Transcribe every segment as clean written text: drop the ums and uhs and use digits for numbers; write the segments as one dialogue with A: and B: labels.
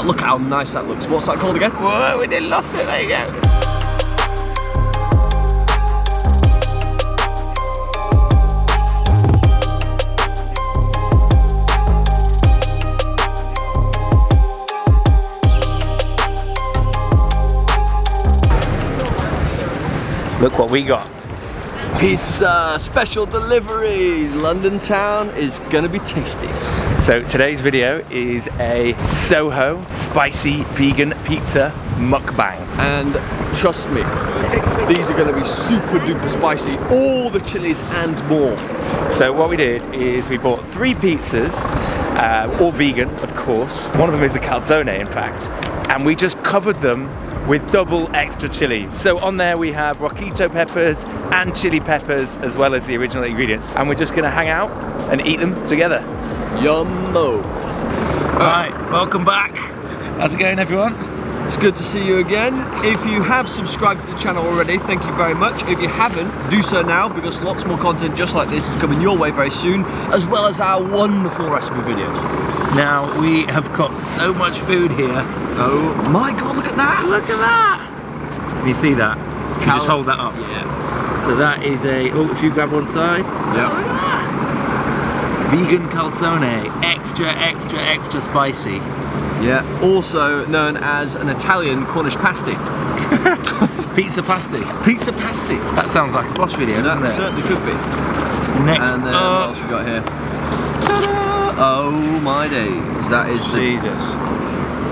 A: Look how nice that looks. What's that called again?
B: Whoa, we did lost it, there you go. Look what we got.
A: Pizza, special delivery. London town is gonna be tasty.
B: So today's video is a Soho spicy vegan pizza mukbang.
A: And trust me, these are gonna be super duper spicy. All the chilies and more.
B: So what we did is we bought 3 pizzas, all vegan, of course. One of them is a calzone, in fact. And we just covered them with double extra chili. So on there we have rojito peppers and chili peppers as well as the original ingredients. And we're just gonna hang out and eat them together.
A: Yummo.
B: Alright, welcome back. How's it going, everyone?
A: It's good to see you again. If you have subscribed to the channel already, thank you very much. If you haven't, do so now because lots more content just like this is coming your way very soon, as well as our wonderful recipe videos.
B: Now, we have got so much food here.
A: Oh my God, look at that!
B: Look at that! Can you see that? Can you just hold that up?
A: Yeah.
B: So that is a, oh, if you grab one side.
A: Yeah.
B: Look at that! Vegan calzone, extra, extra, extra spicy.
A: Yeah, also known as an Italian Cornish pasty.
B: Pizza pasty.
A: Pizza pasty.
B: That sounds like a BOSH video, doesn't
A: That
B: it?
A: certainly could be.
B: Next
A: and then what else we got here? Ta-da! Oh my days, that is
B: Jesus.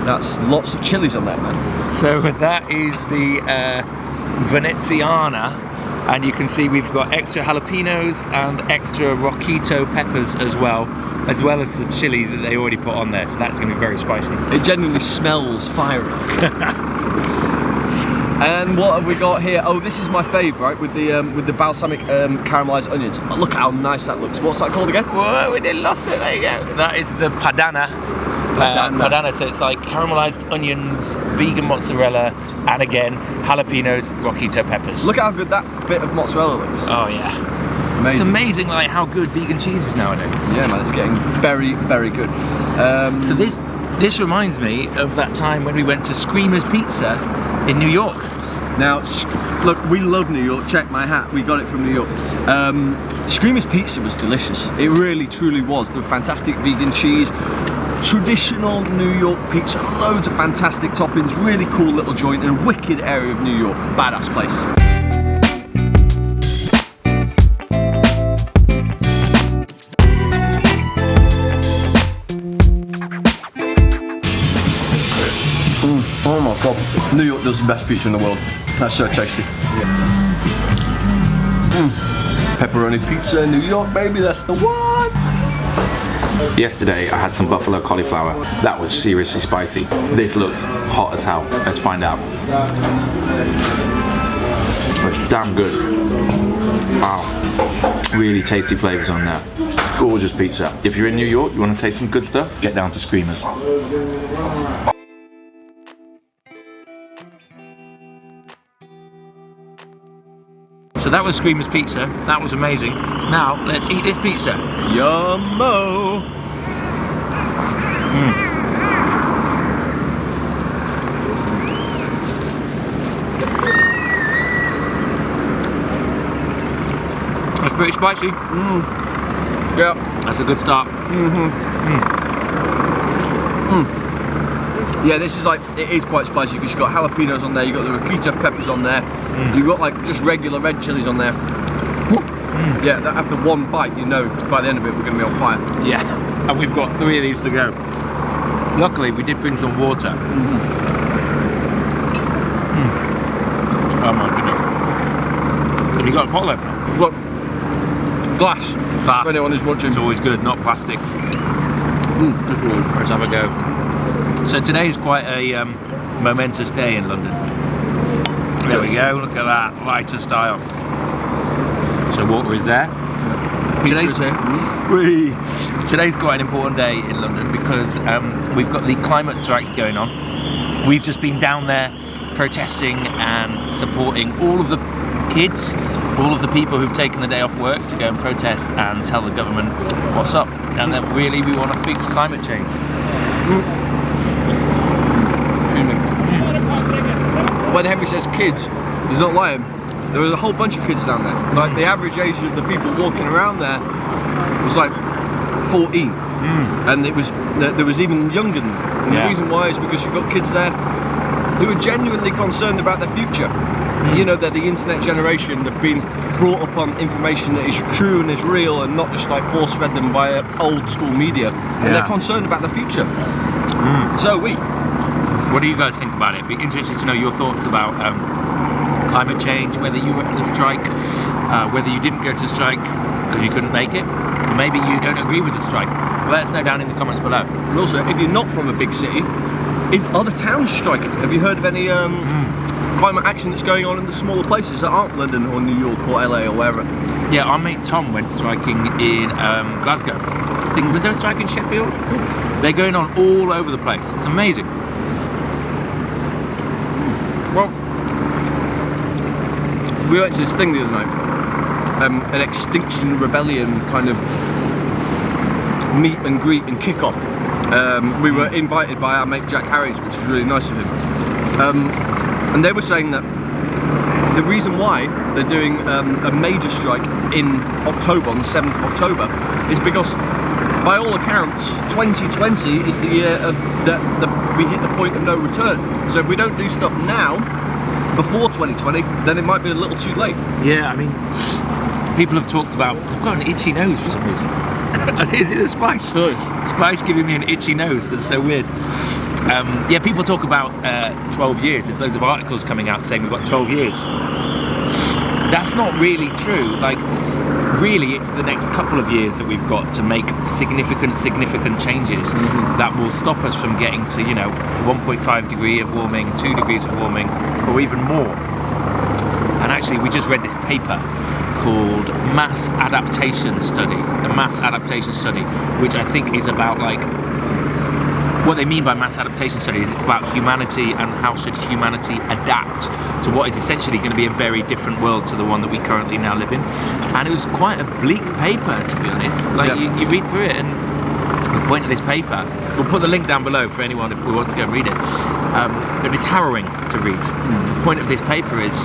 A: That's lots of chilies on that, man.
B: So that is the Veneziana, and you can see we've got extra jalapenos and extra rojito peppers as well as the chili that they already put on there. So that's going to be very spicy.
A: It genuinely smells fiery. And what have we got here? Oh, this is my favourite with the balsamic caramelised onions. Oh, look how nice that looks. What's that called again?
B: Whoa, we did lost it. There you go. That is the padana. Padana, so it's like caramelized onions, vegan mozzarella, and again, jalapenos, rojito peppers.
A: Look how good that bit of mozzarella looks.
B: Oh yeah.
A: Amazing.
B: It's amazing like how good vegan cheese is nowadays.
A: Yeah man, it's getting very, very good.
B: So this reminds me of that time when we went to Screamer's Pizza in New York.
A: Now, look, we love New York. Check my hat, we got it from New York. Screamer's Pizza was delicious. It really, truly was. The fantastic vegan cheese, traditional New York pizza, loads of fantastic toppings, really cool little joint in a wicked area of New York. Badass place. Oh my God. New York does the best pizza in the world. That's so tasty. Pepperoni pizza in New York, baby, that's the one.
B: Yesterday I had some buffalo cauliflower. That was seriously spicy. This looks hot as hell. Let's find out. It's damn good. Wow. Really tasty flavours on there. Gorgeous pizza. If you're in New York, you want to taste some good stuff, get down to Screamer's. So that was Screamer's Pizza. That was amazing. Now, let's eat this pizza.
A: Yummo!
B: It's pretty spicy.
A: Yeah.
B: That's a good start.
A: Yeah, this is like, it is quite spicy because you've got jalapenos on there, you've got the rojito peppers on there, you've got like just regular red chilies on there. Yeah, after one bite, you know by the end of it we're going to be on fire.
B: Yeah, and we've got 3 of these to go. Luckily, we did bring some water. Oh my goodness. Have you got a bottle opener?
A: Look, glass. For anyone who's watching.
B: It's always good, not plastic. Let's have a go. So today is quite a momentous day in London. There we go, look at that, lighter style. So water is there. Today's quite an important day in London because we've got the climate strikes going on. We've just been down there protesting and supporting all of the kids, all of the people who've taken the day off work to go and protest and tell the government what's up, and that really we want to fix climate change.
A: when Henry says kids, he's not lying. There was a whole bunch of kids down there. Like the average age of the people walking around there was like 14, and there was even younger than that. And the reason why is because you've got kids there who are genuinely concerned about their future. You know, they're the internet generation. They've been brought up on information that is true and is real, and not just like force-fed them by old school media. And they're concerned about the future. So we.
B: What do you guys think about it? Be interested to know your thoughts about climate change, whether you were in the strike, whether you didn't go to strike because you couldn't make it, or maybe you don't agree with the strike. Let us know down in the comments below.
A: And also, if you're not from a big city, is other towns striking? Have you heard of any climate action that's going on in the smaller places that aren't London or New York or LA or wherever?
B: Yeah, our mate Tom went striking in Glasgow. I think, was there a strike in Sheffield? They're going on all over the place. It's amazing.
A: Well, we went to this thing the other night, an Extinction Rebellion kind of meet and greet and kick-off. We were invited by our mate Jack Harries, which was really nice of him. And they were saying that the reason why they're doing a major strike in October, on the 7th of October, is because by all accounts, 2020 is the year that we hit the point of no return. So if we don't do stuff now, before 2020, then it might be a little too late.
B: Yeah, I mean, people have talked about, I've got an itchy nose for some reason. Is it a spice? Spice giving me an itchy nose, that's so weird. Yeah, people talk about 12 years. There's loads of articles coming out saying we've got 12 years. That's not really true. Like, really, it's the next couple of years that we've got to make significant changes that will stop us from getting to, you know, 1.5 degree of warming, 2 degrees of warming, or even more. And actually, we just read this paper called Mass Adaptation Study, the Mass Adaptation Study, which I think is about, like, what they mean by mass adaptation study is it's about humanity and how should humanity adapt to what is essentially going to be a very different world to the one that we currently now live in. And it was quite a bleak paper, to be honest. Like, you read through it, and the point of this paper, we'll put the link down below for anyone who wants to go and read it, but it's harrowing to read. The point of this paper is,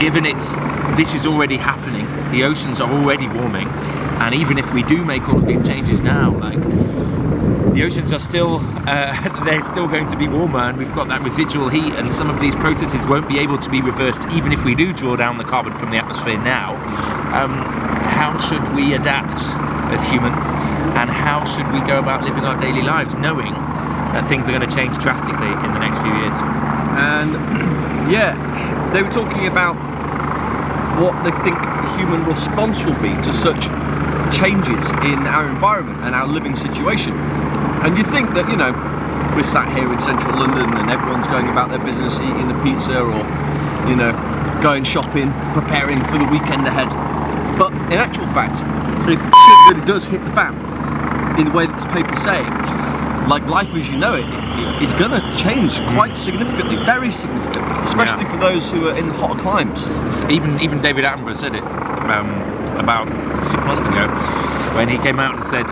B: given this is already happening, the oceans are already warming, and even if we do make all of these changes now, like, the oceans are still, they're still going to be warmer, and we've got that residual heat, and some of these processes won't be able to be reversed even if we do draw down the carbon from the atmosphere now. How should we adapt as humans, and how should we go about living our daily lives knowing that things are going to change drastically in the next few years?
A: And yeah, they were talking about what they think human response will be to such changes in our environment and our living situation. And you'd think that, you know, we're sat here in central London and everyone's going about their business, eating the pizza, or, you know, going shopping, preparing for the weekend ahead. But in actual fact, if shit really does hit the fan in the way that this paper's saying, like, life as you know it is going to change quite significantly, very significantly, especially for those who are in the hotter climes.
B: Even David Attenborough said it about 6 months ago, when he came out and said,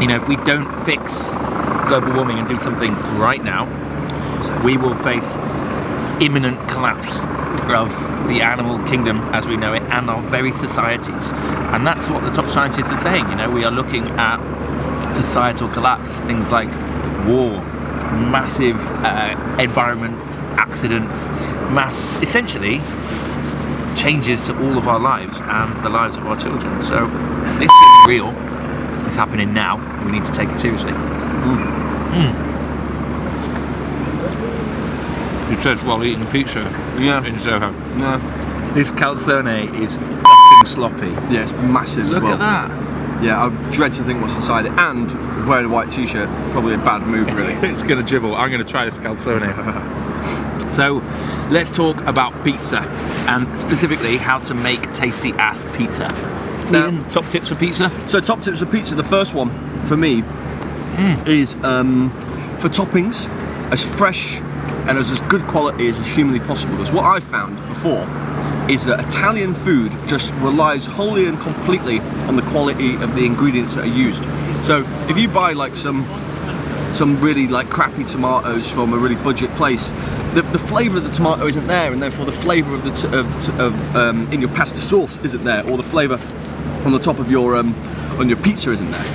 B: you know, if we don't fix global warming and do something right now, we will face imminent collapse of the animal kingdom as we know it, and our very societies. And that's what the top scientists are saying. You know, we are looking at societal collapse, things like war, massive environment accidents, mass, essentially, changes to all of our lives and the lives of our children. So this is real, it's happening now, and we need to take it seriously. He says while eating pizza in Soho.
A: Yeah.
B: This calzone is fucking sloppy.
A: Yeah, it's massive.
B: Look at that.
A: Yeah, I dread to think what's inside it, and wearing a white t-shirt, probably a bad move, really.
B: It's gonna dribble. I'm gonna try this calzone. So, let's talk about pizza, and specifically how to make tasty ass pizza.
A: Now,
B: Ian, top tips for pizza?
A: So, top tips for pizza, the first one for me is for toppings, as fresh and as good quality as humanly possible. Because what I've found before is that Italian food just relies wholly and completely on the quality of the ingredients that are used. So if you buy like some some really like crappy tomatoes from a really budget place, the flavour of the tomato isn't there, and therefore the flavour of the in your pasta sauce isn't there, or the flavour on the top of your on your pizza isn't there.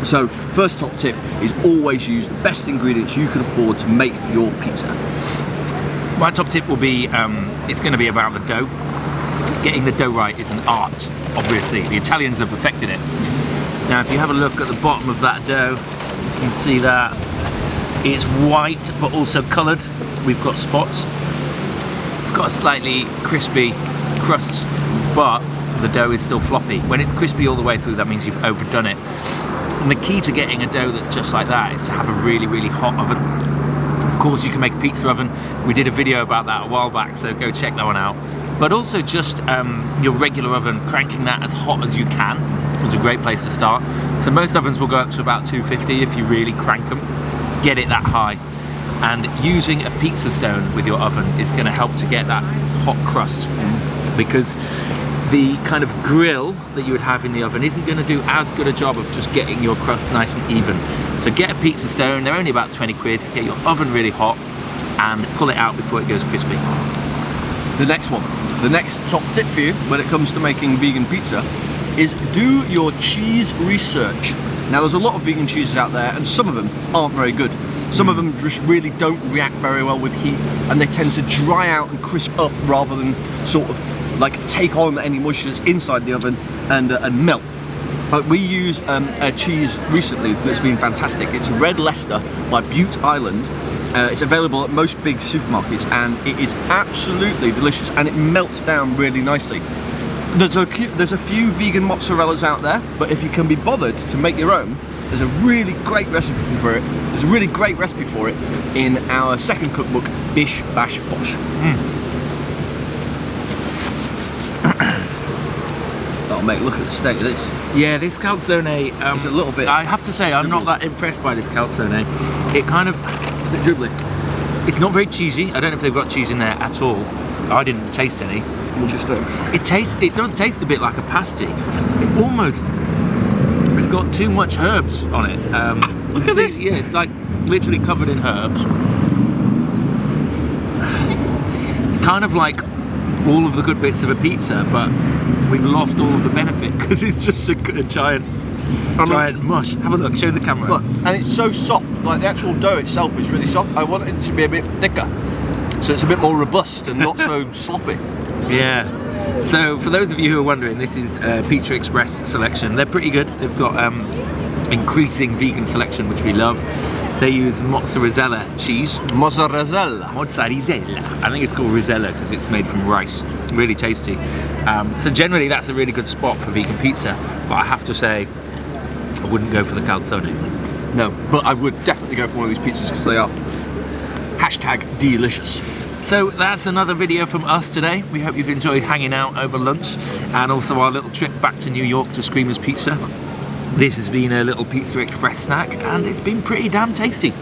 A: So first top tip is always use the best ingredients you can afford to make your pizza.
B: My top tip will be, it's going to be about the dough. Getting the dough right is an art, obviously. The Italians have perfected it. Now if you have a look at the bottom of that dough, you can see that it's white but also coloured. We've got spots. It's got a slightly crispy crust, but the dough is still floppy. When it's crispy all the way through, that means you've overdone it. And the key to getting a dough that's just like that is to have a really, really hot oven. Of course, you can make a pizza oven. We did a video about that a while back, so go check that one out. But also just your regular oven, cranking that as hot as you can is a great place to start. So most ovens will go up to about 250 if you really crank them. Get it that high. And using a pizza stone with your oven is going to help to get that hot crust, because the kind of grill that you would have in the oven isn't going to do as good a job of just getting your crust nice and even. So get a pizza stone, they're only about 20 quid, get your oven really hot and pull it out before it goes crispy.
A: The next one, the next top tip for you when it comes to making vegan pizza is do your cheese research. Now there's a lot of vegan cheeses out there and some of them aren't very good. Some of them just really don't react very well with heat, and they tend to dry out and crisp up rather than sort of like take on any moisture that's inside the oven and melt. But we use a cheese recently that's been fantastic. It's Red Leicester by Bute Island. It's available at most big supermarkets and it is absolutely delicious and it melts down really nicely. There's a few vegan mozzarellas out there, but if you can be bothered to make your own, there's a really great recipe for it. There's a really great recipe for it in our second cookbook, BISH, BASH, BOSH. Oh mate, look at the state of this.
B: Yeah, this calzone,
A: it's a little bit...
B: I have to say, I'm not that impressed by this calzone. It kind of...
A: It's a bit dribbly.
B: It's not very cheesy. I don't know if they've got cheese in there at all. I didn't taste any. It does taste a bit like a pasty. It almost... It's got too much herbs on it.
A: Look at this.
B: Yeah, it's like literally covered in herbs. It's kind of like all of the good bits of a pizza, but we've lost all of the benefit because it's just a giant mush. Have a look, show the camera.
A: Look, and it's so soft, like the actual dough itself is really soft. I want it to be a bit thicker, so it's a bit more robust and not so sloppy.
B: Yeah. So for those of you who are wondering, this is Pizza Express selection. They're pretty good. They've got increasing vegan selection, which we love. They use mozzarella cheese.
A: Mozzarella.
B: Mozzarella. I think it's called Rosella because it's made from rice. Really tasty. So generally that's a really good spot for vegan pizza, but I have to say I wouldn't go for the calzone.
A: No, but I would definitely go for one of these pizzas because they are #delicious.
B: So that's another video from us today. We hope you've enjoyed hanging out over lunch and also our little trip back to New York to Screamer's Pizza. This has been a little Pizza Express snack and it's been pretty damn tasty.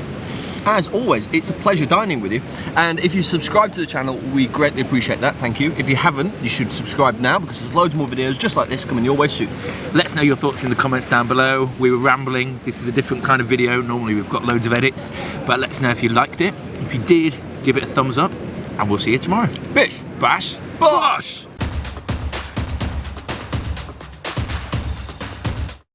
A: As always, it's a pleasure dining with you, and if you subscribe to the channel, we greatly appreciate that, thank you. If you haven't, you should subscribe now because there's loads more videos just like this coming your way soon.
B: Let us know your thoughts in the comments down below. We were rambling, this is a different kind of video. Normally we've got loads of edits, but let us know if you liked it. If you did, give it a thumbs up, and we'll see you tomorrow.
A: Bish,
B: Bash, Bosh!